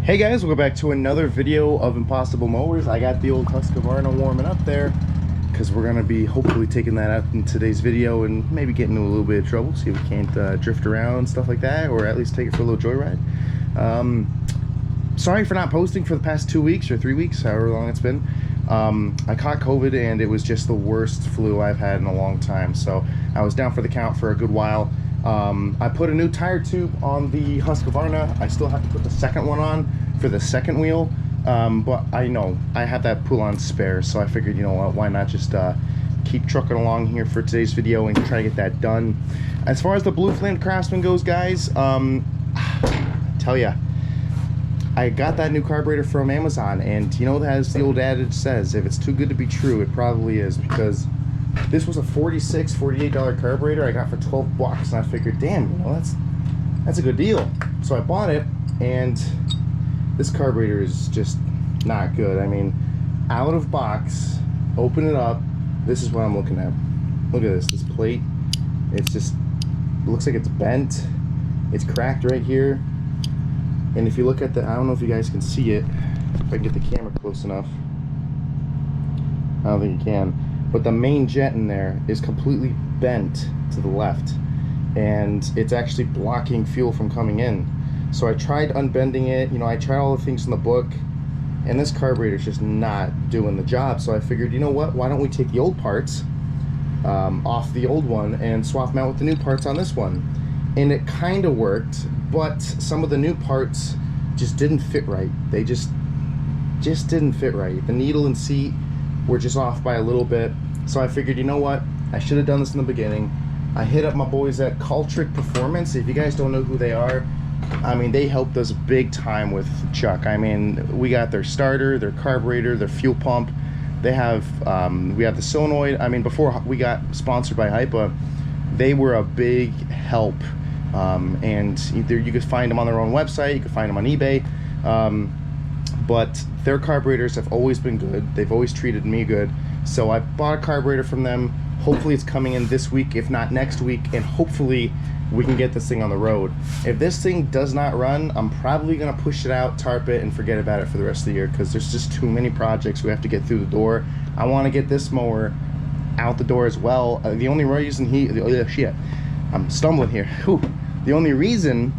Hey guys, welcome back to another video of Impossible Mowers. I got the old Husqvarna warming up there because we're going to be hopefully taking that out in today's video and maybe get into a little bit of trouble, see if we can't drift around, stuff like that, or at least take it for a little joyride. Sorry for not posting for the past 2 weeks or 3 weeks, however long it's been. I caught COVID and it was just the worst flu I've had in a long time, so I was down for the count for a good while. I put a new tire tube on the Husqvarna. I still have to put the second one on for the second wheel, but I know I have that pull-on spare, so I figured, you know what, why not just keep trucking along here for today's video and try to get that done. As far as the Blue Flame Craftsman goes, guys, tell ya, I got that new carburetor from Amazon, and you know, as the old adage says, if it's too good to be true, it probably is, because this was a $48 carburetor I got for 12 bucks, and I figured, damn, you know, that's a good deal. So I bought it, and this carburetor is just not good. I mean, out of box, open it up, this is what I'm looking at. Look at this plate. It's just, it looks like it's bent. It's cracked right here. And if you look at the, I don't know if you guys can see it, if I can get the camera close enough. I don't think you can. But the main jet in there is completely bent to the left, and it's actually blocking fuel from coming in. So I tried unbending it, you know, I tried all the things in the book, and this carburetor's just not doing the job. So I figured, you know what, why don't we take the old parts off the old one and swap them out with the new parts on this one. And it kind of worked, but some of the new parts just didn't fit right. They just didn't fit right. The needle and seat were just off by a little bit. So I figured, you know what, I should have done this in the beginning. I hit up my boys at Cultric Performance. If you guys don't know who they are, I mean, they helped us big time with Chuck. I mean, we got their starter, their carburetor, their fuel pump. They have, we have the solenoid. I mean, before we got sponsored by Hypa, they were a big help. And either you could find them on their own website, you could find them on eBay. But their carburetors have always been good. They've always treated me good. So I bought a carburetor from them. Hopefully it's coming in this week, if not next week, and hopefully we can get this thing on the road. If this thing does not run, I'm probably gonna push it out, tarp it, and forget about it for the rest of the year, because there's just too many projects we have to get through the door. I wanna get this mower out the door as well. The only reason I'm stumbling here. Whew. The only reason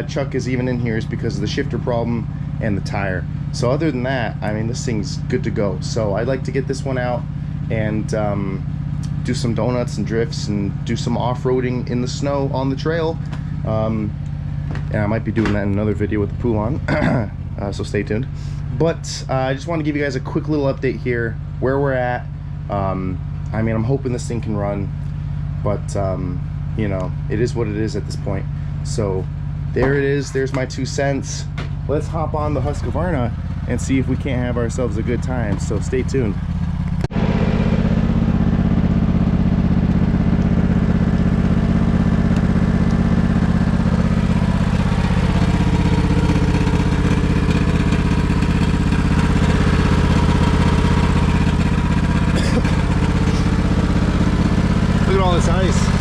Chuck is even in here is because of the shifter problem and the tire. So other than that, I mean, this thing's good to go. So I'd like to get this one out and do some donuts and drifts and do some off-roading in the snow on the trail. And I might be doing that in another video with the pool on, so stay tuned. But I just want to give you guys a quick little update here, where we're at. I mean, I'm hoping this thing can run, but you know, it is what it is at this point. So there it is, there's my 2 cents. Let's hop on the Husqvarna and see if we can't have ourselves a good time, so stay tuned. Look at all this ice.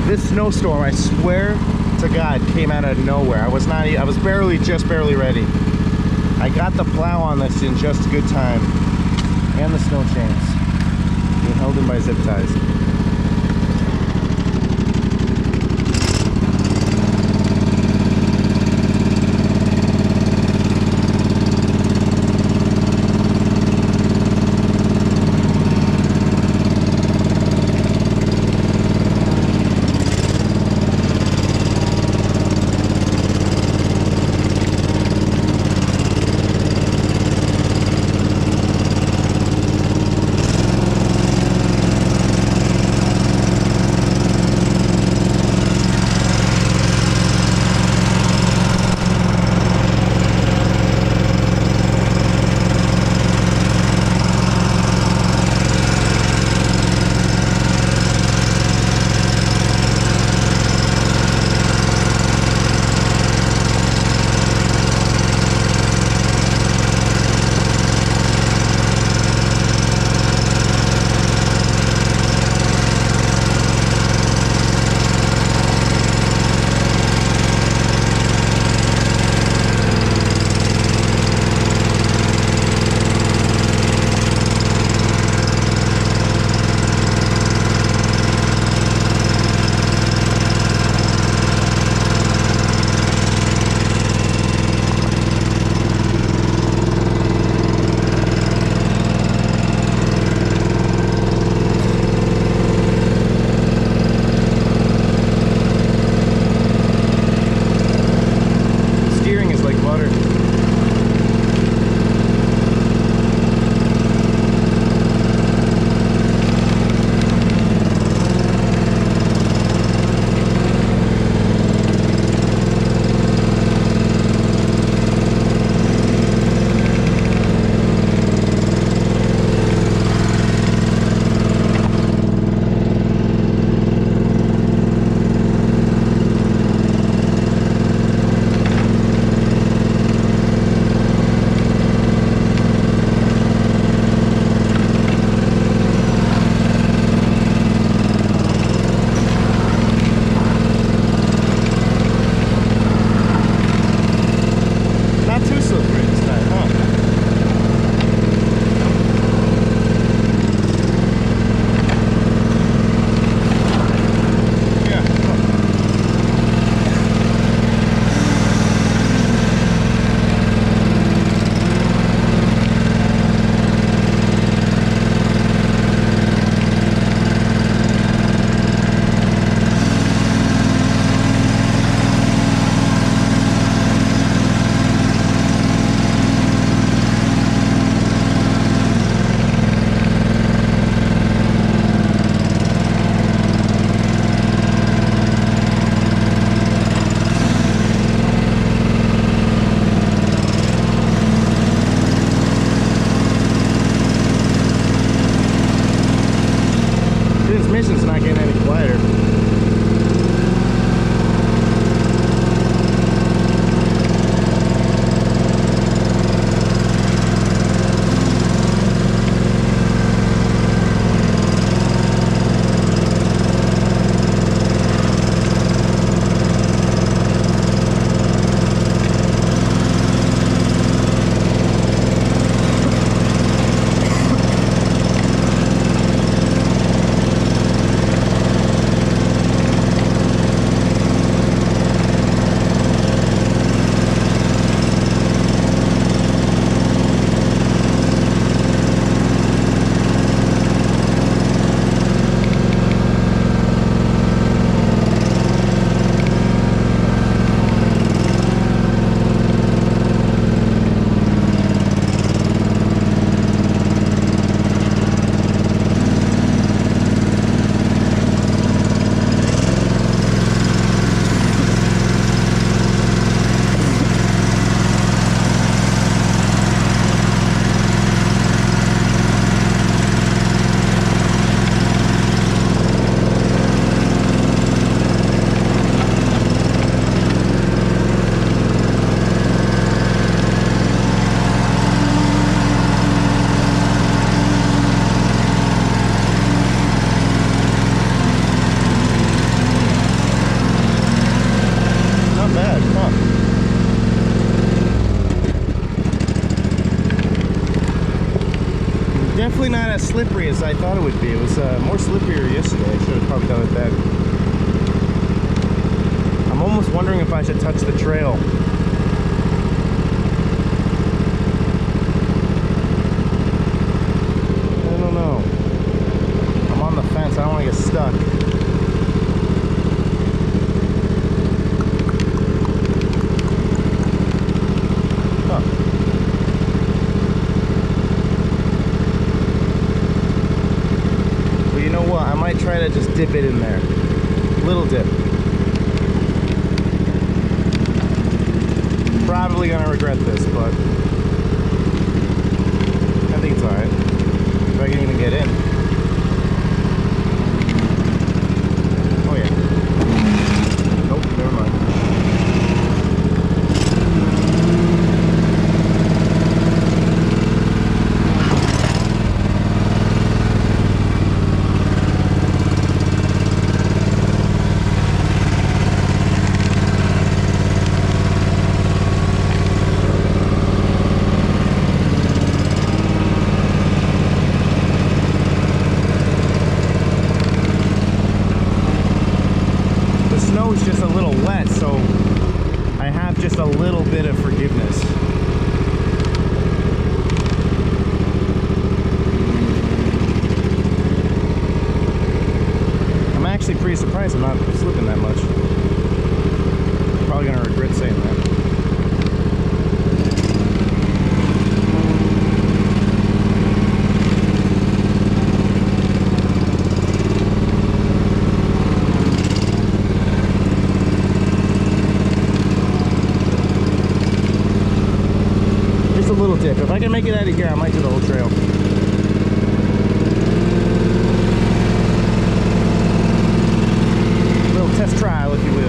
This snowstorm, I swear to God, came out of nowhere. I was just barely ready. I got the plow on this in just good time. And the snow chains being held in by zip ties. definitely not as slippery as I thought it would be. It was more slipperier yesterday. I should have probably done it then. I'm almost wondering if I should touch the trail. I don't know. I'm on the fence. I don't want to get stuck. Try to just dip it in there. Little dip. Probably gonna regret this, but I think it's alright. If I can even get in. Oh yeah. Nope, never mind. Snow's just a little wet, so I have just a little bit of forgiveness. I'm actually pretty surprised I'm not slipping that much. Probably gonna regret saying that. Little dip. If I can make it out of here, I might do the whole trail. A little test trial, if you will.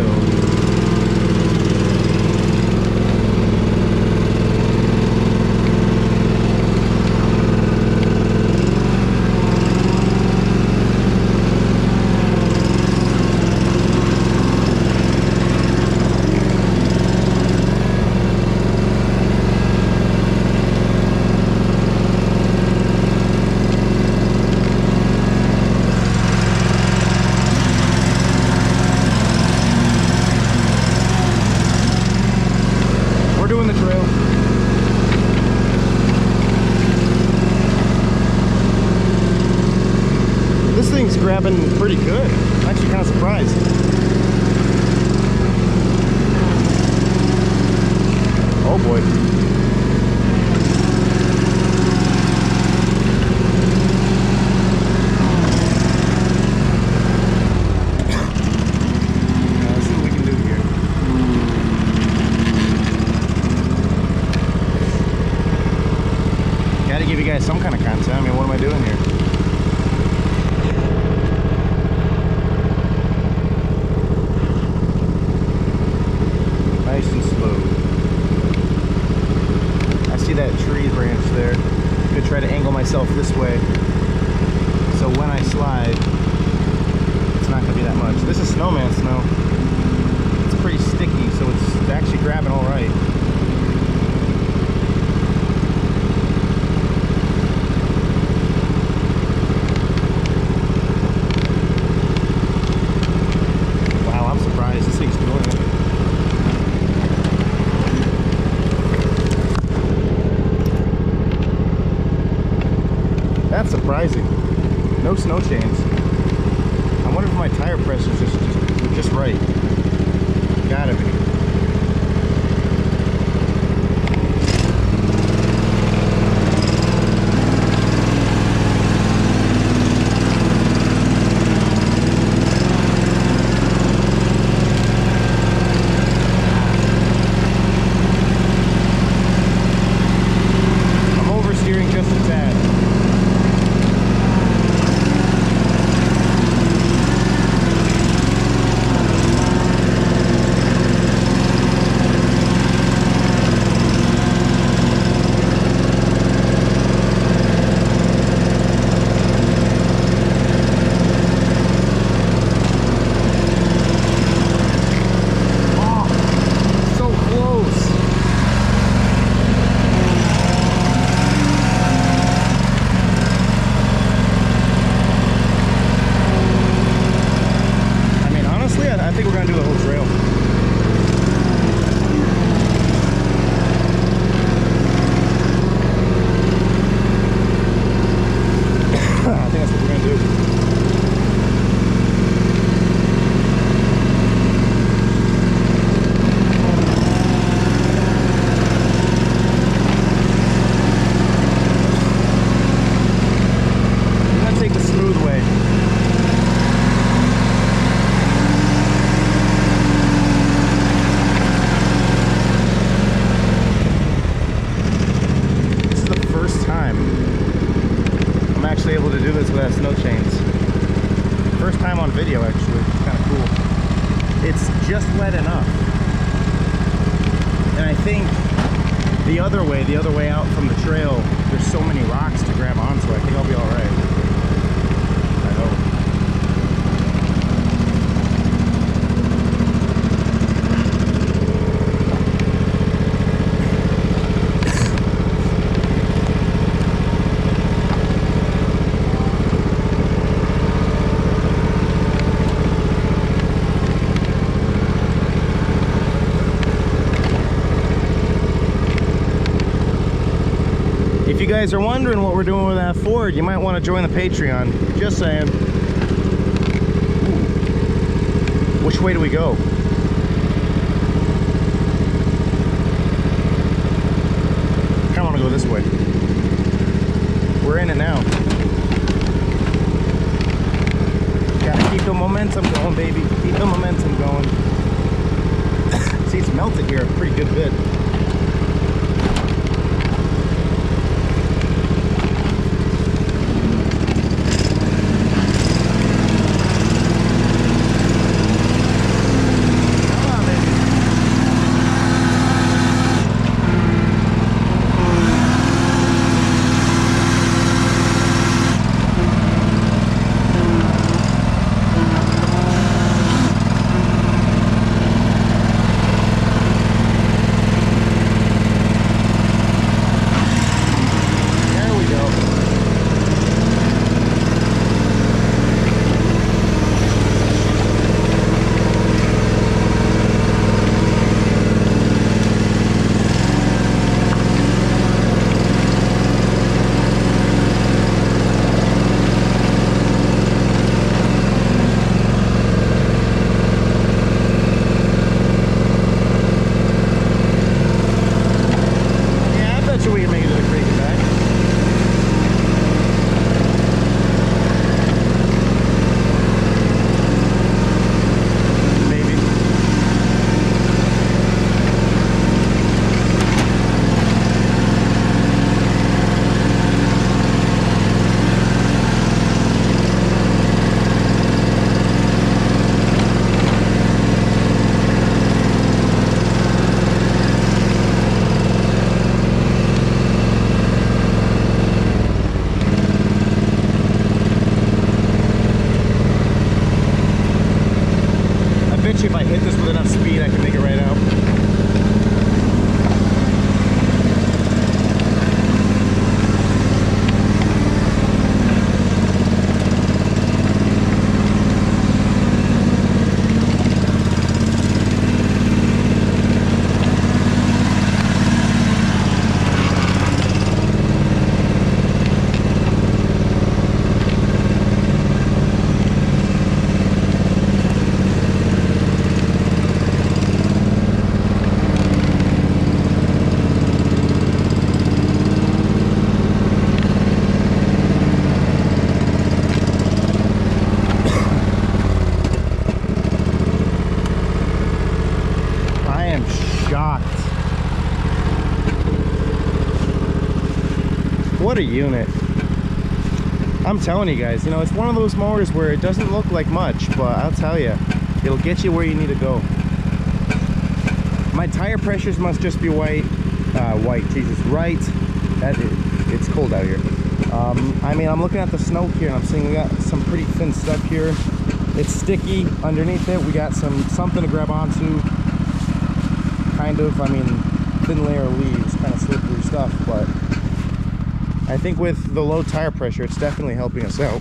Doing the trail. This thing's grabbing pretty good. I'm actually kind of surprised. Oh boy. Give you guys some kind of content. I mean, what am I doing here? Nice and slow. I see that tree branch there. I'm gonna try to angle myself this way, so when I slide, it's not gonna be that much. This is snowman snow. It's pretty sticky, so it's actually grabbing all right. That's surprising. No snow chains. I wonder if my tire pressure is just right. Gotta be. I'm oversteering just a tad. think the other way out from the trail, there's so many rocks to grab onto. I think I'll be all right. I hope. If you guys are wondering what we're doing with that Ford, you might want to join the Patreon. Just saying. Ooh. Which way do we go? I kind of want to go this way. We're in it now. Gotta keep the momentum going, baby. Keep the momentum going. See, it's melted here a pretty good bit. If I hit this with enough speed, I can make it right out. What a unit. I'm telling you guys, you know, it's one of those mowers where it doesn't look like much, but I'll tell you, it'll get you where you need to go. My tire pressures must just be right. It's cold out here. I mean, I'm looking at the snow here and I'm seeing we got some pretty thin stuff here. It's sticky underneath it. We got something to grab onto. Kind of, I mean, thin layer of leaves, kind of slippery stuff, but I think with the low tire pressure, it's definitely helping us out.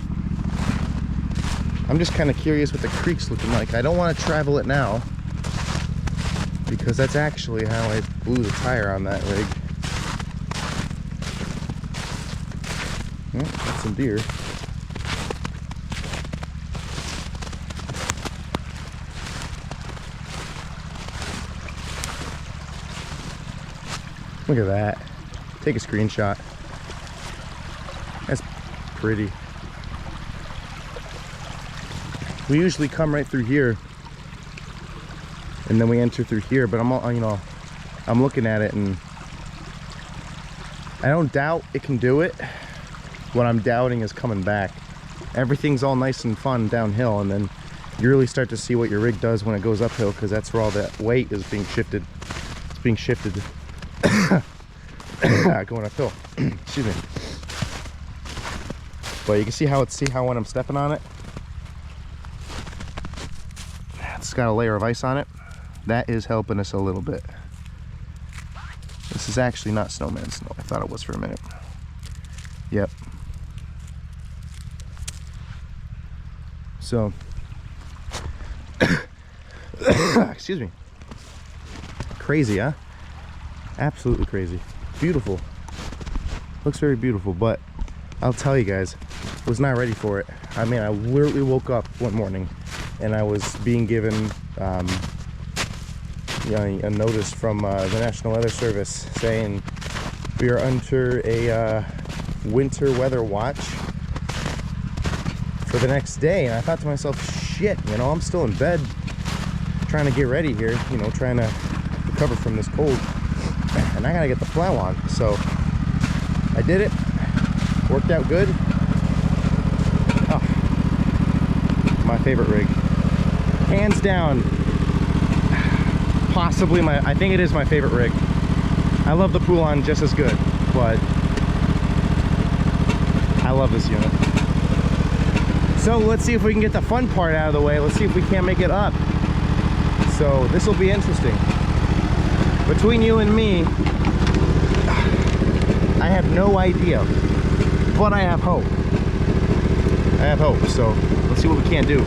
I'm just kind of curious what the creek's looking like. I don't want to travel it now because that's actually how I blew the tire on that rig. Yeah, got some deer. Look at that. Take a screenshot. That's pretty. We usually come right through here and then we enter through here, but I'm looking at it and I don't doubt it can do it. What I'm doubting is coming back. Everything's all nice and fun downhill, and then you really start to see what your rig does when it goes uphill, because that's where all that weight is being shifted. It's being shifted. Going uphill. Excuse me. But you can see how when I'm stepping on it, it's got a layer of ice on it. That is helping us a little bit. This is actually not snowman snow. I thought it was for a minute. Yep. So, excuse me. Crazy, huh? Absolutely crazy. Beautiful. Looks very beautiful, but I'll tell you guys, was not ready for it. I mean, I literally woke up one morning and I was being given you know, a notice from the National Weather Service saying we are under a winter weather watch for the next day. And I thought to myself, shit, you know, I'm still in bed trying to get ready here, you know, trying to recover from this cold, and I gotta get the plow on. So I did it, worked out good. Oh, my favorite rig, hands down. Possibly I think it is my favorite rig. I love the Poulon just as good, but I love this unit. So let's see if we can get the fun part out of the way. Let's see if we can't make it up. So this will be interesting. Between you and me, I have no idea, but I have hope. I have hope, so let's see what we can do.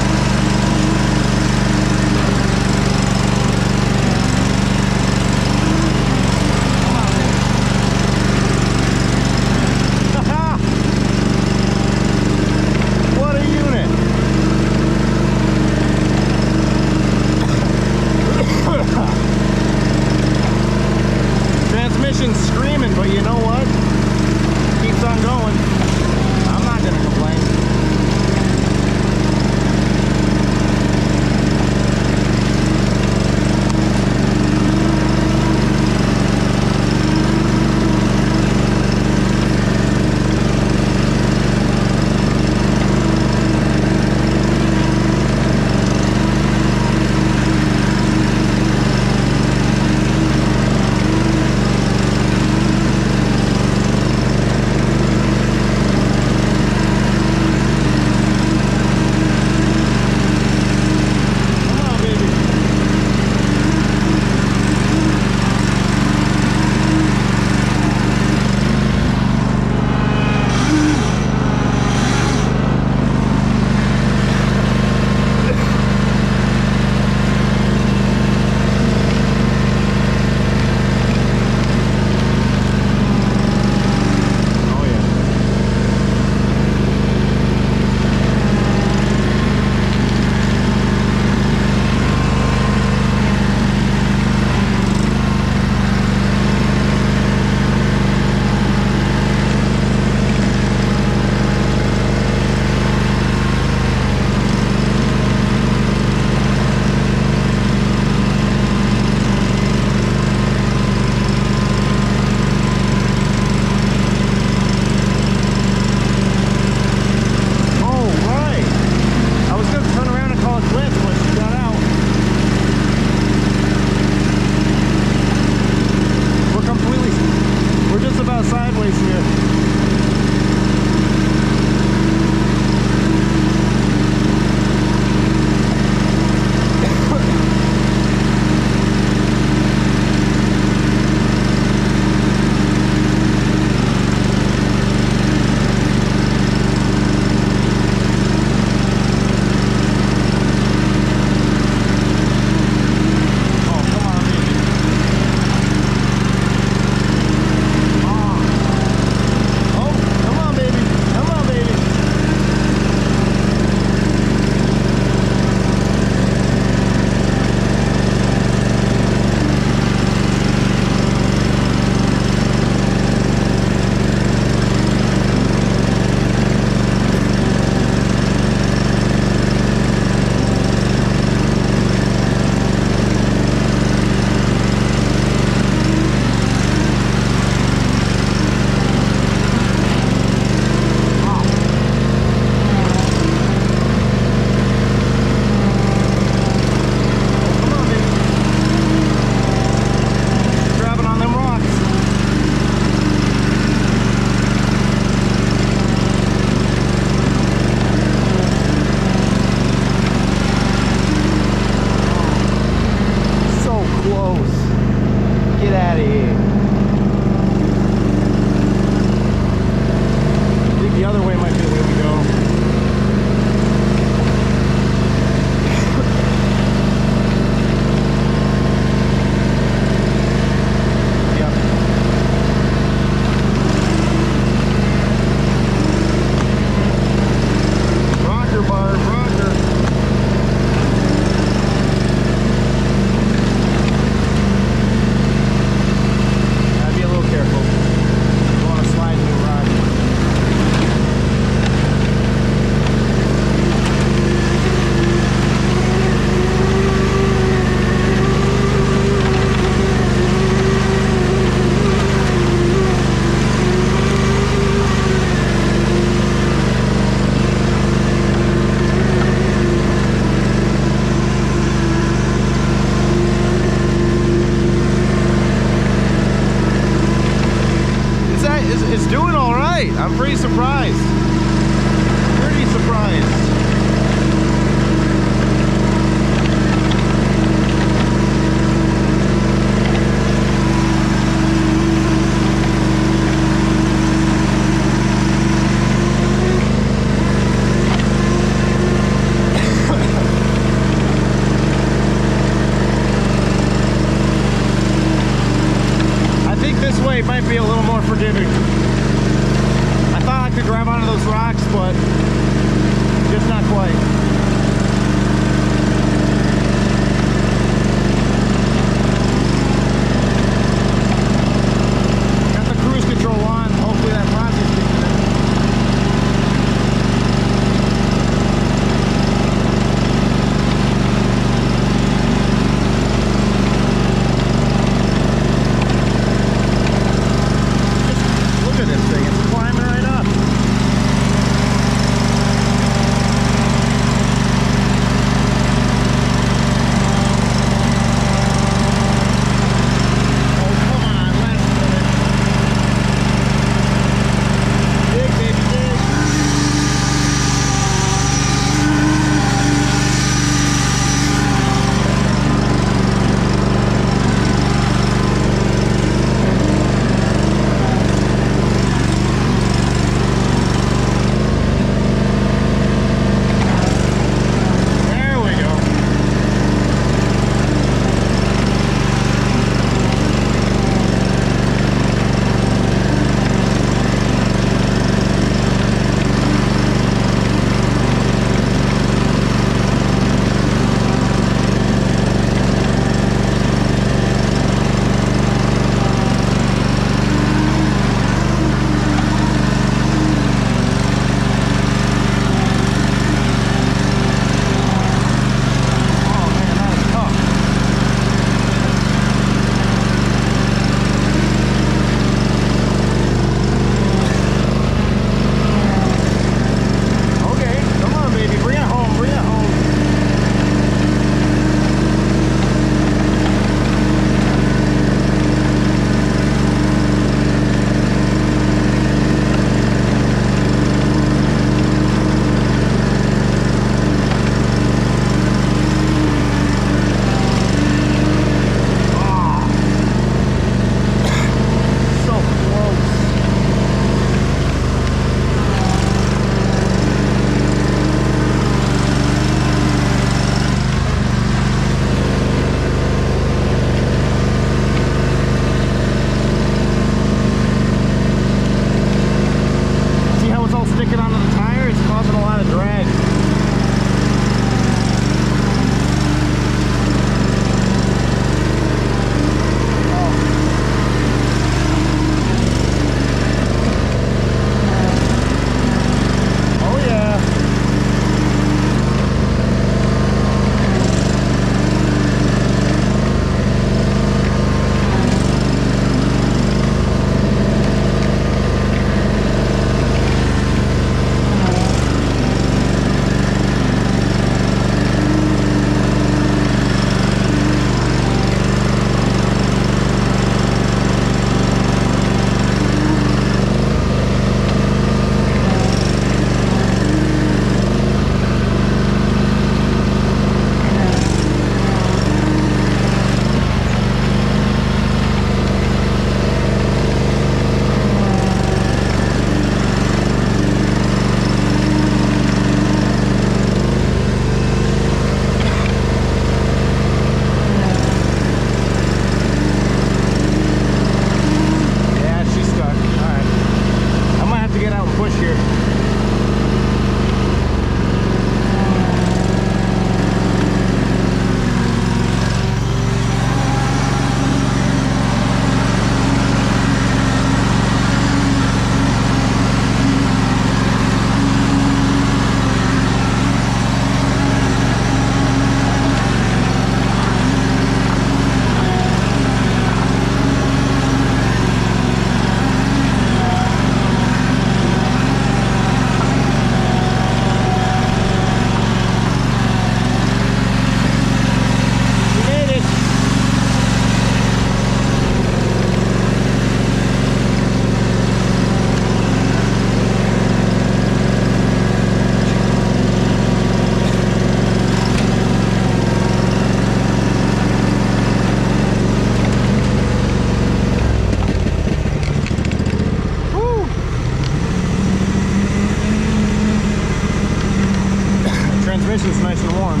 transmission's nice and warm.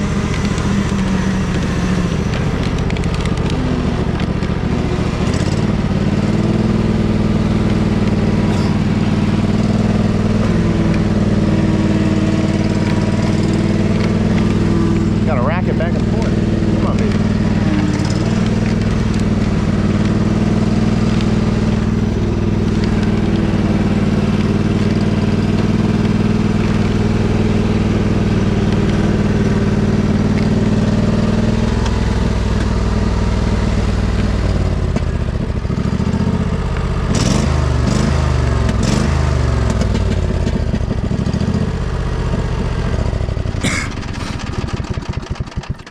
Gotta rack it back and forth. Come on, baby.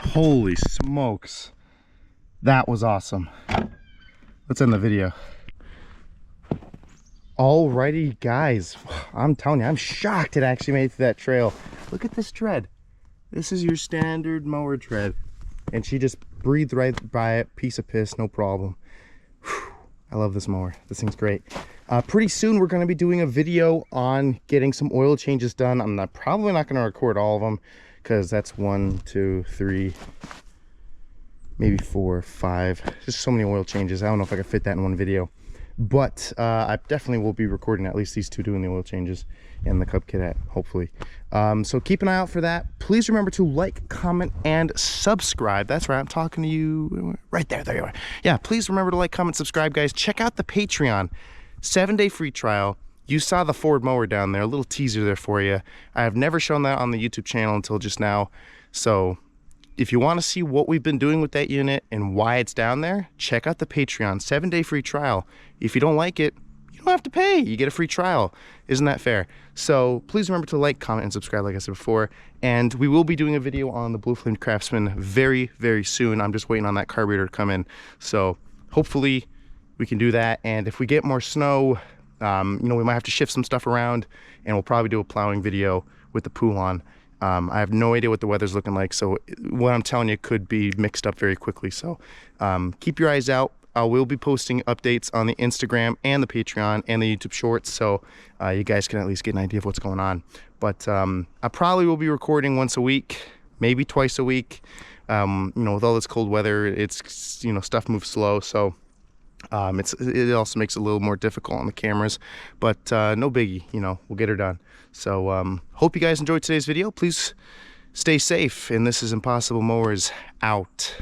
Holy smokes, that was awesome. Let's end the video. Alrighty guys, I'm telling you, I'm shocked it actually made it through that trail. Look at this tread. This is your standard mower tread, and she just breathed right by it. Piece of piss, no problem. Whew. I love this mower. This thing's great. Pretty soon we're going to be doing a video on getting some oil changes done. I'm probably not going to record all of them, because that's 1, 2, 3, maybe 4, 5. Just so many oil changes. I don't know if I can fit that in one video, but I definitely will be recording at least these two doing the oil changes and the Cub Cadet, hopefully. So keep an eye out for that. Please remember to like, comment, and subscribe. That's right, I'm talking to you right there. There you are. Yeah, please remember to like, comment, subscribe, guys. Check out the Patreon 7-day free trial. You saw the Ford mower down there, a little teaser there for you. I have never shown that on the YouTube channel until just now. So if you want to see what we've been doing with that unit and why it's down there, check out the Patreon 7-day free trial. If you don't like it, you don't have to pay. You get a free trial. Isn't that fair? So please remember to like, comment, and subscribe like I said before. And we will be doing a video on the Blue Flame Craftsman very, very soon. I'm just waiting on that carburetor to come in. So hopefully we can do that. And if we get more snow, you know, we might have to shift some stuff around, and we'll probably do a plowing video with the pool on. I have no idea what the weather's looking like, so what I'm telling you could be mixed up very quickly. So keep your eyes out. I will be posting updates on the Instagram and the Patreon and the YouTube Shorts, so you guys can at least get an idea of what's going on. But I probably will be recording once a week, maybe twice a week. You know, with all this cold weather, it's, you know, stuff moves slow, so it also makes it a little more difficult on the cameras, but no biggie, you know, we'll get her done. So hope you guys enjoyed today's video. Please stay safe, and this is Impossible Mowers out.